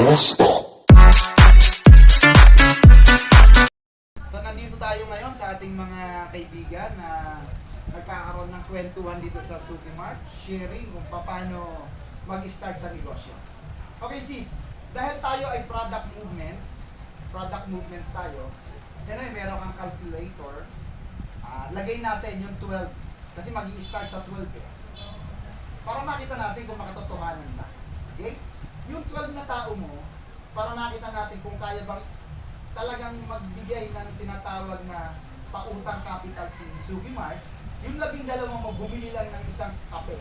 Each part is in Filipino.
So nandito tayo ngayon sa ating mga kaibigan na nagkakaroon ng kwentuhan dito sa Supermart, sharing kung paano mag-start sa negosyo. Okay sis, dahil tayo ay product movements tayo, meron kang calculator, lagay natin yung 12 kasi mag-i-start sa 12 eh. Para makita natin kung makatotohanan ba. Okay? Yung 12 na tao mo, para makita natin kung kaya bang talagang magbigay ng tinatawag na pautang capital si Sugimart, yung 12 mo bumili lang ng isang kape.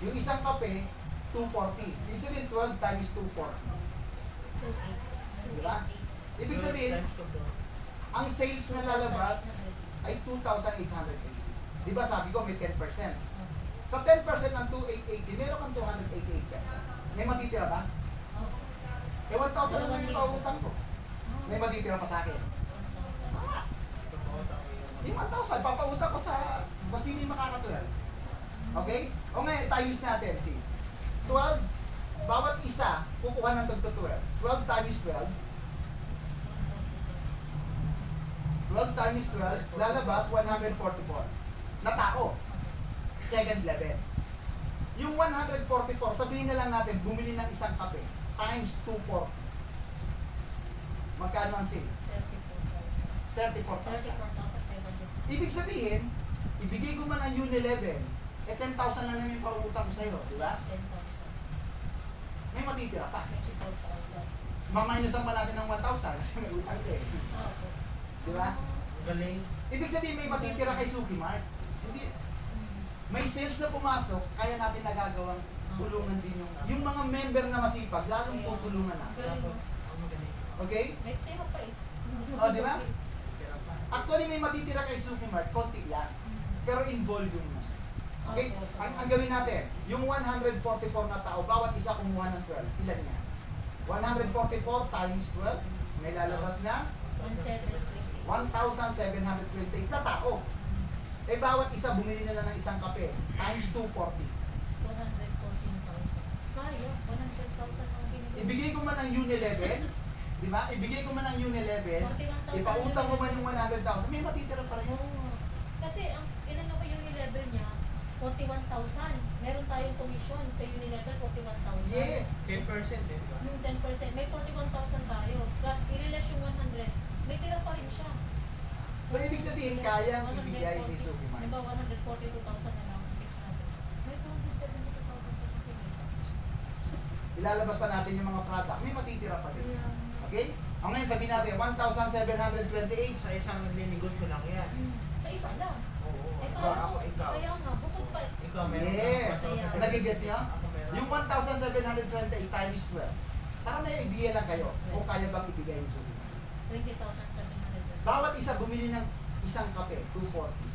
Yung isang kape, 240. Ibig sabihin 12 times 240. Diba? Ibig sabihin, ang sales na lalabas ay 2,880. Diba sabi ko may 10%. Sa 10% ng 2,880, meron kang 288 pesos. May matitira ba? Eh 1,000 naman yung pautang ko. May matitira pa sa akin. Yung 1,000, papautang ko sa sino yung makakatulad. Okay? O ngayon, times natin, sis. 12, bawat isa, kukuha ng tagto 12. 12 times 12. 12 times 12, lalabas 144 na tao. Second level. Yung 144, sabihin na lang natin, bumili ng isang kape times 240. Magkano ang sales? 34,000. Ibig sabihin, ibigay ko man ang Unilevel, 10,000 lang namin yung pautang ko sa'yo, di ba? May matitira pa. Maminusan pa natin ng 1,000 kasi may utang ka eh. Di ba? Galing. Ibig sabihin may matitira kay Sugimart. Hindi, may sales na pumasok, kaya natin nagagawang tulungan din yung mga member na masipag, lalong tutulungan natin. Okay? O, di ba? Actually, may matitira kay Sugimart, konti lang. Pero in volume na. Okay? Ang gawin natin, yung 144 na tao, bawat isa kumuha ng 12. Ilan niya? 144 times 12, may lalabas na 1,728 na tao. Eh, bawat isa bumili na lang ng isang kape, times 240. Kaya, 100,000 ang binili. Ibigay ko man ang Unilevel, di ba? Ibigay ko man ang Unilevel, ipautang ko man yung 100,000, may matitira pa rin. Oo. Kasi ang inano ko yung level niya, 41,000. Meron tayong commission sa Unilevel, 41,000. Yes. 10% din ba? Yung 10%, may 41,000 tayo. Plus, i-relash yung 100, may tira pa rin siya. So, ibig sabihin, kayang ibigay ni Sugimart. Diba, 142,000 na lang fix natin. May 272,000 pa siya pinita. Ilalabas pa natin yung mga product, may matitira pa din. Okay? O ngayon, sabihin natin, 1,728. Sa isang nagninegosyo lang yan. Sa isa lang. Oo. Eh, Ikaw, paano? ako, ikaw. Kaya nga, bukod pa. Ikaw, meron Yes. ka. Nagigit niyo? Ako meron. Yung 1,728 times 12. Para may idea lang kayo kung kaya bang ibigay yung Sugimart. 20,700. Bawat isa bumili ng isang kape, 240.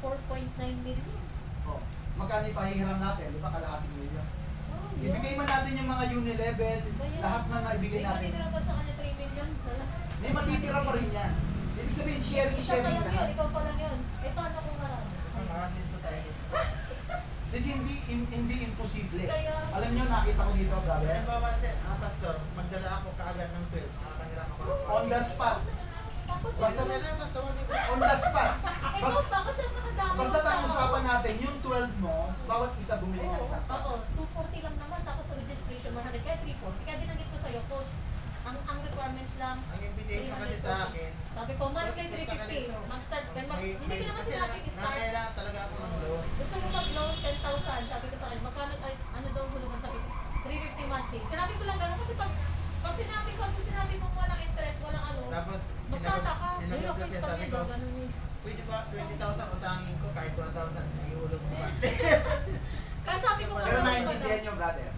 4.9 million. Oh, magkano ipahihiram natin? Di ba kalahating milyon? Oh, Ibigay man natin yung mga Unilevel, lahat man maibigay natin. May matitira pa sa kanya 3 million. May matitira pa rin yan. Ibig sabihin, sharing Isa pa lang lahat. yun, ikaw pa lang yun. Eh, paano kung marami? Ang asin tayo. Kasi hindi imposible. Kaya, Alam nyo, nakita ko dito, brother. Halimbawa, pastor, magdala ako kaagad ng 12. Makakahirap ako. On the spot. tapos Basta yun, na Yan ang tawag nito. On the spot. eh, Basta, pa ako siya nakadami. basta ang usapan natin, yung 12 mo, bawat isa bumili ng isang kape. Oo, 240 lang naman. Tapos sa registration, 100. Kaya 340. Kaya binanggit ko sa'yo, coach, ang requirements lang, Ang invitation kasi sa akin. sabi ko, monthly 350. Mag-start ka. Hindi ko naman sinabi start. Kailangan talaga ako ng loan. Gusto mo mag-loan 10,000. Sabi ko sa akin, magkano, ay, ano daw ang hulugan? Sabi ko, 350 monthly. Sinabi ko lang gano'n kasi pag sinabi mo walang interest, walang ano, Dapat, magtataka. Yun sinagot yung ko case siya, kami sabi daw, ko, gano'n yun. pwede ba 20,000 utangin ko kahit 1,000 ihulog mo ba? Kaya sabi ko, Pero wala naintindihan nyo, brother.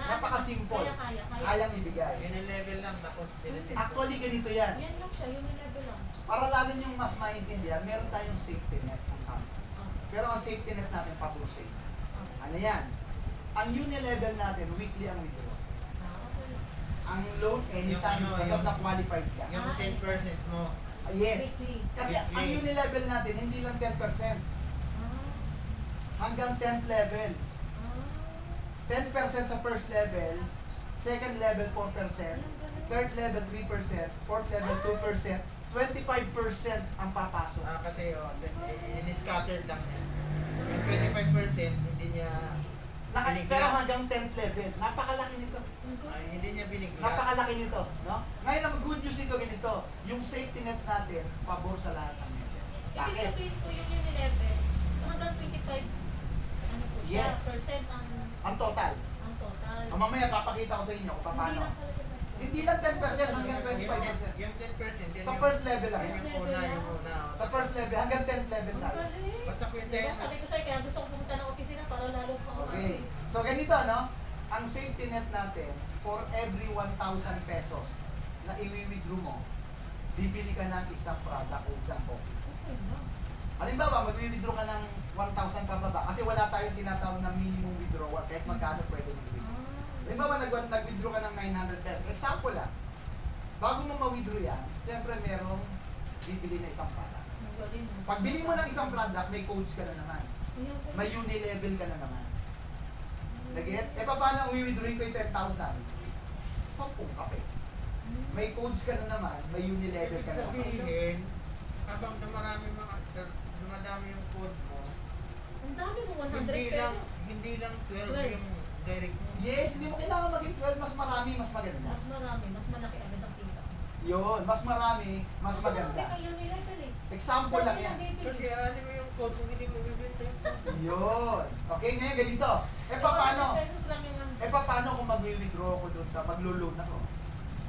Napaka-simple. Kaya. Kayang ibigay. Yun ang level lang, tapos benefit. Actually, ganito yan. Yan lang siya, yung level lang. Para lalo yung mas maintindihan, meron tayong safety net ng company. Pero ang safety net natin, pablo safe. Ano yan? Ang Unilevel natin, weekly ang withdraw. Ang loan, anytime, Yung ano, basta yung- na qualified ka. Yung 10% mo, Yes. Weekly. Kasi Weekly. ang Unilevel natin, hindi lang 10%. Hanggang 10th level. 10% sa first level, second level 4%, third level 3%, fourth level 2%, 25% ang papasok. Kasi in-scattered lang niya. Yung 25% hindi niya Pero hanggang 10th level, napakalaki nito. hindi niya binigla. Napakalaki nito, no? Ngayon ang good news nito ganito, yung safety net natin, pabor sa lahat ng member. Ibig Bakit? sabihin po yung level, hanggang 25, ano po siya, Yes. percent ang Ang total. total. Mamaya papakita ko sa inyo kung Hindi paano. lang pala siya. Hindi lang 10% hanggang 25%. Yung 10%, yun Sa yung- first level lang. First yan. yung una, yung una. Sa first level, hanggang 10th level Ang tayo. galing. Basta ko yung Diba, sabi ko sa'yo, kaya gusto ko pumunta ng opisina para lalo pa Okay. So ganito, no? Ang safety net natin, for every 1,000 pesos na i-withdraw mo, bibili ka ng isang product o isang coffee. Okay na. Halimbawa, mag-withdraw ka ng 1,000 pababa kasi wala tayong tinatawag na minimum withdrawal kahit magkano pwede mag-withdraw. Halimbawa, nag-withdraw ka ng 900 pesos. Example lang, bago mo ma-withdraw yan, siyempre merong bibili na isang product. Ang galing. Pag bili mo ng isang product, may codes ka na naman. Ayun po. May uni-level ka na naman. Nag-get? Eh, paano ang withdrawin ko yung 10,000? 10 kape. May codes ka na naman, may uni-level ka na naman. Sabihin, habang dumadami yung code mo, Ang dami mo, 100 hindi lang, pesos. hindi lang 12 12. yung direct mo. Yes, hindi mo kailangan maging 12, mas marami, mas maganda. Mas marami, mas malaki agad ang kita. Yun, mas marami, mas Kasi maganda. marami kayo nilevel eh. Example lang yan. Kasi ano mo yung code kung hindi mo bibenta yung code. Yun. Okay, ngayon ganito. Eh, paano? 100 pesos lang yung ano. Eh, paano kung mag-withdraw ko doon sa maglo-loan ako?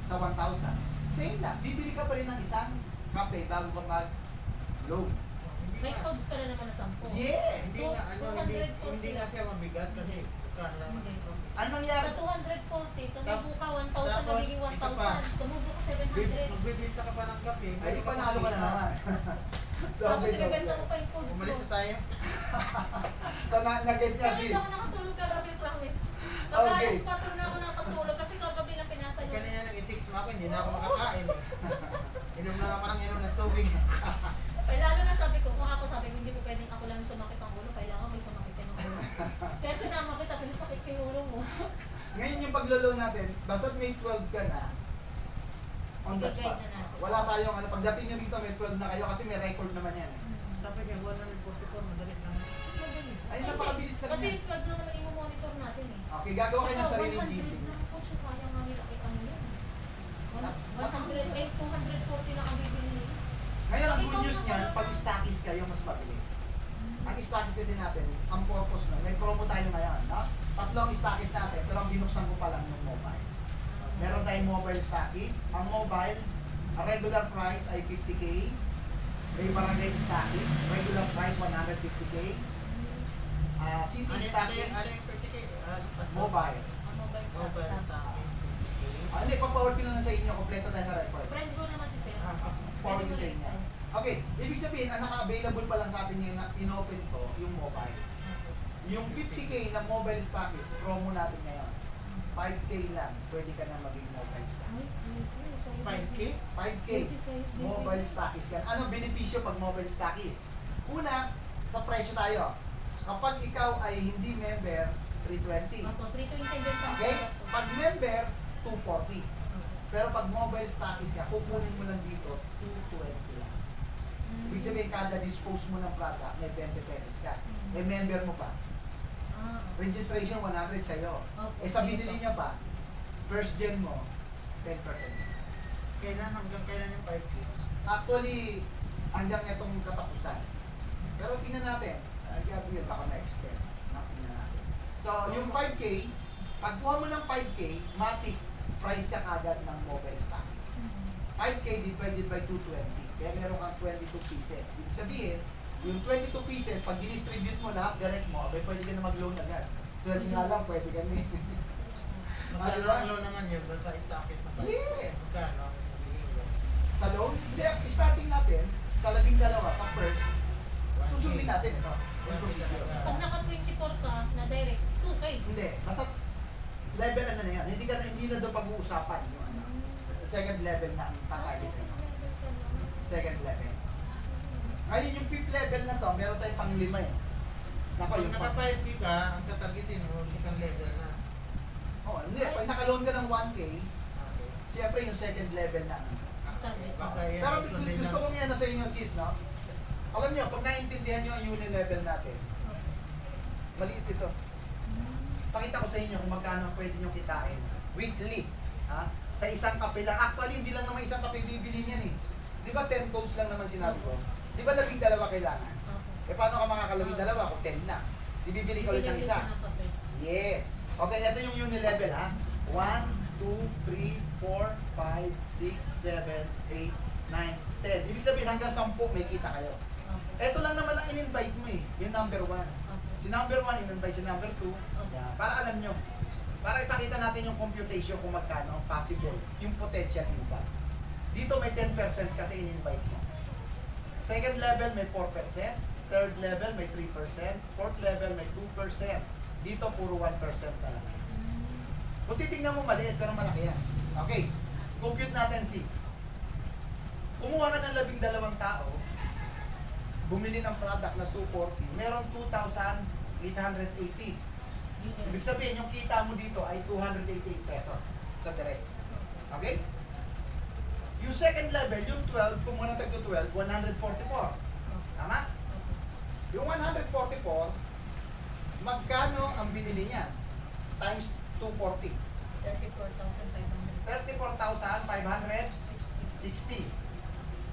Sa 1,000? Same lang. Bibili ka pa rin ng isang kape bago ka mag-loan. May codes ka na naman na 10. Yes! Hindi nga, hindi nga siya mabigat kasi kano lang. Hindi. Ano nangyari? Sa 240, tumubo ka 1,000, Tapos, nagiging ito pa. 1,000. Tumubo ka 700. Magbibenta ka pa ng kape. Ay, panalo ka na naman. Tapos ibebenta mo pa yung codes Umalis mo. na tayo. So, nag-get niya Kasi si... hindi ako nakatulog kagabi, promise. Okay. Mag-alas 4 na ako nakatulog kasi kagabi lang pinasa nyo. Kanina nang i-text mo ako, hindi na ako makakain. Inom lang ako ng inom ng tubig. Ay, lalo na sabi ko, kung ako sabi ko, hindi ko pwedeng ako lang sumakit ang ulo, kailangan may sumakit ka ng ulo. Kaya sinama kita, pinasakit ko yung ulo mo. Ngayon yung paglo-loan natin, basta't may 12 ka na, on the spot. I-guide na natin. Wala tayong ano, pagdating nyo dito may 12 na kayo kasi may record naman yan. Eh. Dapat yung 144, madali lang. Ay, napakabilis lang Kasi yan. 12 lang naman i-monitor natin eh. Okay, gagawa kayo ng Tsaka sariling 100 GC. lang po siya, kaya nga nila ano yun. 240 lang ang bibili nila. Ngayon, ang good news niyan, pag stackis kayo, mas mabilis. Ang stackis kasi natin, ang purpose nun, may promo tayo ngayon, no? Tatlong stackis natin, pero ang binuksan ko pa lang yung mobile. Meron tayong mobile stackis. Ang mobile, ang regular price ay 50K. May barangay stackis, regular price 150K. City Ano stackis, yung 50K? mobile. Ang mobile stocks Mobile natin. stocking. Hindi, pa-forward ko na lang sa inyo, kompleto tayo sa record. Friend ko naman si Sir. Forward ko sa inyo. Okay, ibig sabihin, ang naka-available pa lang sa atin yung in-open ko, yung mobile. Yung 50K na mobile stockist, promo natin ngayon. 5K lang, pwede ka na maging mobile stockist. 5K? 5K, mobile stockist ka. Anong benepisyo pag mobile stockist? Una, sa presyo tayo. Kapag ikaw ay hindi member, 320. Ako, 320 din sa Okay? gasto. Pag member, 240. Pero pag mobile stockist ka, kukunin mo lang dito, 220 lang. Ibig sabihin, kada dispose mo ng product, may 20 pesos ka. May member mo pa. Registration 100 sa'yo. Eh sa binili niya pa, first gen mo, 10%. Kailan hanggang kailan yung 5K? Actually, hanggang itong katapusan. Pero tingnan natin, gagawin baka ma-extend. Tingnan natin. So, yung 5K, pagkuha mo ng 5K, matic, price ka agad ng mobile stocks. 5K divided by 220. Kaya meron kang 22 pieces. Ibig sabihin, yung 22 pieces, pag distribute mo lahat, direct mo, abay pwede ka na mag-loan agad. 12 nga lang, pwede ka na. Magkano loan naman yun, doon sa stockit na tayo. Yes! Magkano? Sa loan, hindi, starting natin, sa 12, sa first, susundin natin ito. Yung procedure. Pag naka 24 ka na direct, 2K. Hindi, basta level ano na yan. Hindi na doon pag-uusapan yung ano. Second level na ang tatarget. Second level. Ngayon yung fifth level na to, meron tayong pang-5 eh. Nako, Pag yung naka 5K ka, ang tatargetin mo, second level na. Oh, hindi. Pag naka-loan ka ng 1K, Okay. siyempre yung second level na. Sabi. Baka yan, Pero sundin gusto lang. kong yan sa inyo, sis, no? Alam nyo, pag naiintindihan nyo ang uni level natin, maliit ito. Pakita ko sa inyo kung magkano pwede nyo kitain. Weekly. Ha? Sa isang kape lang. Actually, hindi lang naman isang kape bibili niyan eh. Di ba 10 codes lang naman sinabi ko? Di ba 12 kailangan? Eh paano ka makakalabing dalawa kung 10 lang? Bibili ka ulit ng isa. Yes. Okay, ito yung uni level ha. 1, 2, 3, 4, 5, 6, 7, 8, 9, 10. Ibig sabihin hanggang 10 may kita kayo. Ito lang naman ang in-invite mo eh. Yung number 1. Si number 1, in-invite si number 2. Yan. Para alam nyo. Para ipakita natin yung computation kung magkano possible. Yung potential income. Dito may 10% kasi in-invite mo. Second level may 4%. Third level may 3%. Fourth level may 2%. Dito puro 1% na lang. Kung titignan mo maliit pero malaki yan. Okay. Compute natin 6. Kumuha ka ng 12 tao. Bumili ng product na 240. Meron 2,880. Ibig sabihin, yung kita mo dito ay 288 pesos sa direct. Okay? Yung second level, yung 12, kung muna tagto 12, 144. Tama? Yung 144, magkano ang binili niya? Times 240. 34,560. 34,560.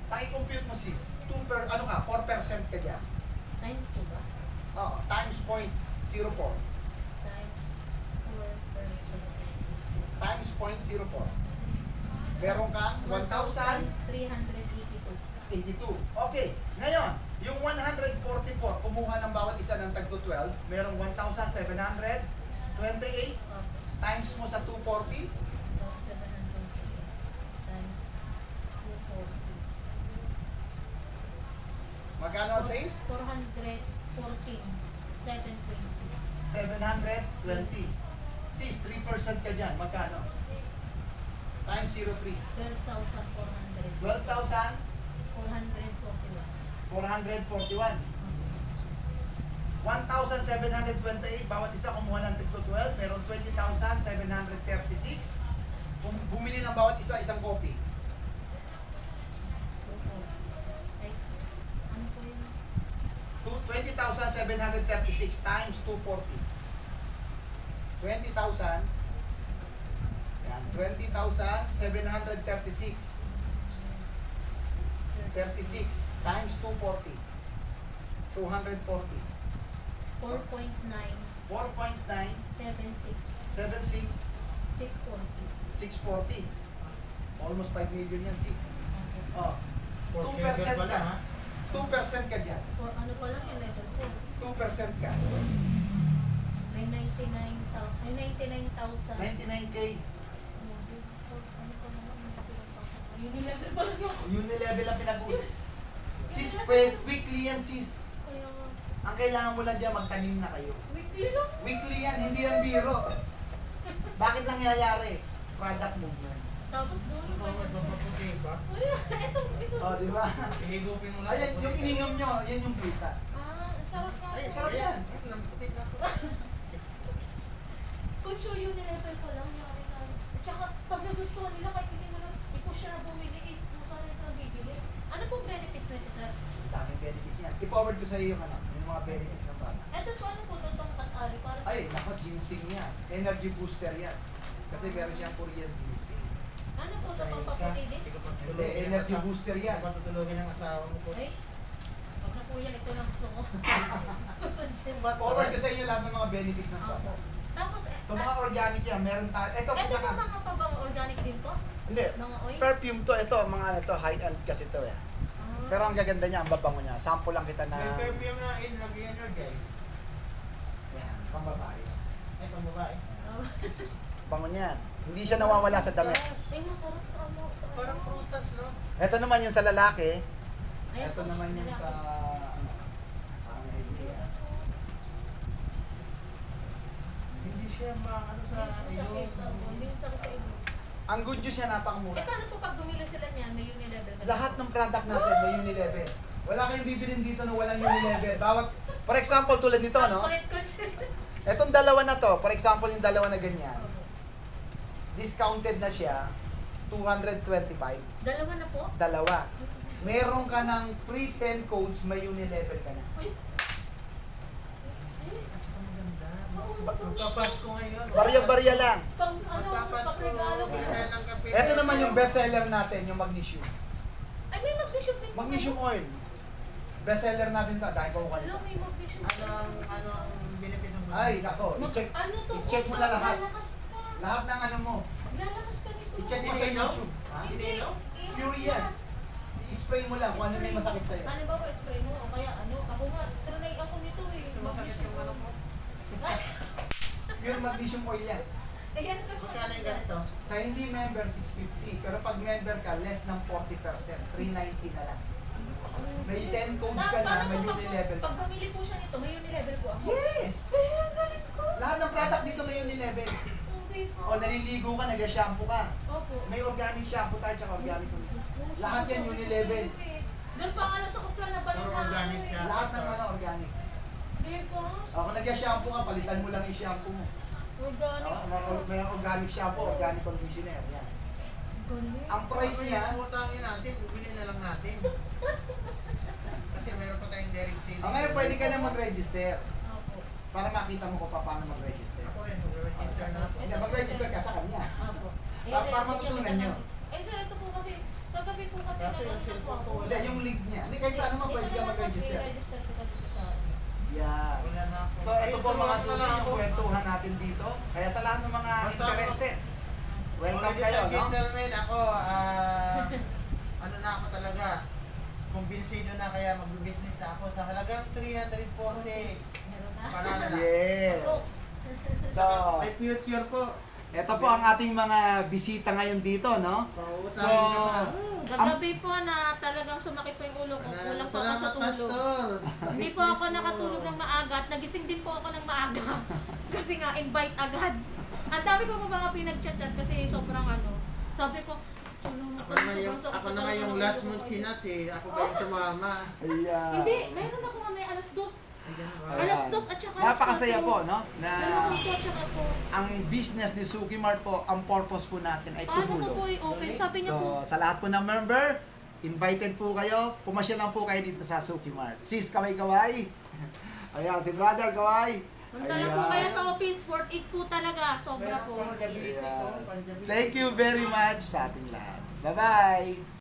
Paki-compute mo 6. 4% ka dyan. Times 2 ba? Oo, times 0.04. Times 4%. Times 0.04. Meron kang 1,382. 1,382. Okay. Ngayon, yung 144, kumuha ng bawat isa ng tagto 12, merong 1,728 times mo sa 240, 728 times 240. magkano ang sales? 414. 720. 720. Sis, 3% ka dyan. Magkano? Times 03. 12,400. 12,441. 441. 1,728, bawat isa kumuha ng tigto 12, meron 20,736. Bumili ng bawat isa isang copy. Ay, ano po yun? 20,736 times 240. 20,000. Yan, 20,736. 36 times 240. 240. 4.9. 4.9, 76. 76, 640. 640. Almost 5 million yan, sis. Oh, For 2% finger pala, ka. ha? 2% ka dyan. For ano pa lang yung level 2% ka. 4? May 99,000. 99K. Ano pa naman? Yun yung level pa lang yun. Unilevel ang pinag-usap. Sis, weekly yan, sis. Kaya nga, Ang kailangan mo lang dyan, magtanim na kayo. weekly lang. Weekly yan, hindi yan biro. Bakit nangyayari? Product movements. Tapos doon Ano ba, magpapaputi ba? ito. O, di ba? Ihigupin mo lang. Ayan, yung ininom nyo, yan yung kita. Ah, ang sarap nga. Ay, sarap yan. Namputi na. Kung show yun level pa lang, yari na. At saka, pag nagustuhan nila, kahit hindi mo na i-push na bumili, is pusa na sa bibili. Ano pong benefits nito, sir? Ang daming benefits yan. I-forward ko sa iyo yung, yung mga benefits ng product. Ito po, ano po itong kat-ali para sa... Ay, nako, ginseng yan. Energy booster yan. Kasi meron siyang Korean ginseng. Ano po ito, pampaputi din? Hindi, energy booster yan. Patutulogin ng asawa mo po. Ay, wag na po yan, ito lang gusto ko. Forward ko sa iyo lahat ng mga benefits ng Opo. product. Tapos, So mga organic yan, meron tayo. Ito, ito po pinaka... mga pabang organic din po? Hindi, Mga oil? perfume to. Ito, mga ano to, high-end kasi to eh. Ah. Pero ang gaganda niya, ang babango niya. Sample lang kita na... May perfume na energize. Yan, pambabae. Ay, pambabae. Oh. Bango niyan. Hindi siya nawawala sa damit. Ay, masarap sa ano. Sa Parang ano. prutas, no? Ito naman yung sa lalaki. Ayan Ito po, naman yung lalaki. sa... Ano, parang idea. Hindi siya ano sa Hindi siya sakit. iyo. Hindi siya sakit sa iyo. Ang good news siya, napakamura. Eh, paano po pag bumili sila niyan, may Unilevel ba? Lahat ng product natin may Unilevel. Wala kayong bibilin dito na walang Unilevel. Bawat, for example, tulad nito, no? Correct ko siya. Etong dalawa na to, for example, yung dalawa na ganyan. discounted na siya, 225. Dalawa na po? Dalawa. Meron ka ng free 10 codes, may unilevel ka na. Uy. Oo, Magpapasko ngayon. Barya-barya lang. pang ano, pang-regalo ko. Isa ng kape. Ito naman yung bestseller natin, yung magnesium. Ay, may magnesium din. Magnesium oil. Bestseller natin to, dahil ko Alam, may magnesium. Anong benefit ng Ay, nako, i-check. Ano to? i-check mo na lahat. Lalakas ka. Lahat ng ano mo. Lalakas ka nito. I-check mo sa YouTube. Ha? Hindi. Pure yan. I-spray mo lang kung ano may masakit sa'yo. Ano ba spray mo? O kaya ano? Ako nga, trinay ako nito eh. Sumasakit yung ano mo. Pure magnesium oil yan. Ayan kasi. Magkano yung ganito? Sa hindi member, 650. Pero pag member ka, less ng 40%. 390 na lang. May 10 codes ka na, may unilevel ka. Pag bumili po siya nito, may unilevel po ako. Yes! Ay, ang galing ko. Lahat ng product dito may unilevel. Okay po. O naliligo ka, nag-shampoo ka. Opo. May organic shampoo tayo, tsaka organic oil. Lahat yan unilevel. Doon pa nga lang sa kupla na balon Puro na organic ano eh. siya. Lahat ng mga organic. Di ba? O kung nag-shampoo ka, palitan mo lang yung shampoo mo. Organic. O, may organic shampoo, organic conditioner. Yan. Galing. Ang price niya, Utangin natin, bumili na lang natin. Kasi meron pa tayong direct selling. ngayon pwede ka na mag-register. Opo. Para makita mo kung paano mag-register. Ako rin, mag-register na ako. Hindi, mag-register ka sa kanya. Opo. Para matutunan nyo. Eh, sir, ito po kasi, kagabi po kasi Kasi yung nag-ano po cellphone ako. ko, Hindi, yung link niya. Hindi, kahit saan naman pwede ka mag-register. I-register ko dito sa Yan. Wala na ako. So, ito po mga turuan sulit na lang yung ako. kwentuhan natin dito. Kaya sa lahat ng mga Basta ako- interested, welcome Ladies kayo, and no? gentlemen, ako, ano na ako talaga, kumbinsido na kaya mag-business na ako sa halagang 340. meron na. Panala na. Yes. So, So, May future po. ito po ang ating mga bisita ngayon dito, no? Pautangin ka pa. kagabi po na talagang sumakit po yung ulo ko. Kulang po ako sa Salamat, tulog. Pastor. Hindi po ako nakatulog ng maaga at nagising din po ako ng maaga. Kasi nga, invite agad. Ang dami ko po mga pinag-chat-chat kasi sobrang ano. Sabi ko, Ako na yung last month kinat eh. Ako ba yung tumama? Ayan. Hindi, meron ako nga may alas 2. Ay, ganun ba? Ayan. Alas 2 at saka alas Napakasaya 4. po, no? Na Dalawa po at saka po. ang business ni Suki Mart po, ang purpose po natin ay Paano ko po tumulong. i-open? Sabi niya po, So, sa lahat po ng member, invited po kayo. Pumasyal lang po kayo dito sa Suki Mart. Sis, kaway-kaway. Ayan, si brother, kaway. punta lang po kayo sa office. Worth it po talaga. Sobra Meron po. pang Gabiti ko, Ayan. pang Gabiti. Thank you very much sa ating lahat. Bye-bye!